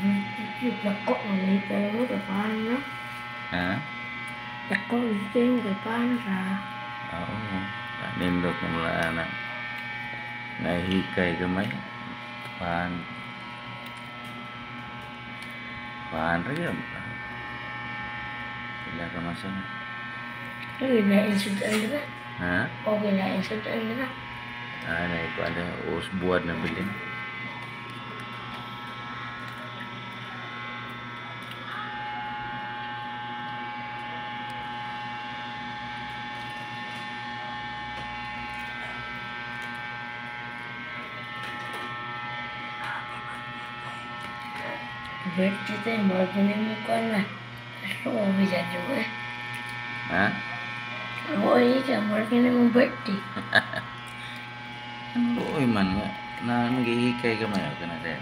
Dako ni pero paano? Ha? Dako ni paano sa Oo. Nindot ng mga anak. Nahihikay gamay. Pahan rin. Pila ka masan. okay na insudan na. Ha? Okay na insudan na. Na ito ada buat na bilin. Birthday tayo, mga mo ko na. Gusto ko bisa juga. Ha? Oo, iya, mga mo birthday. Uy man nga. Na naghihikay gamay ka na rin.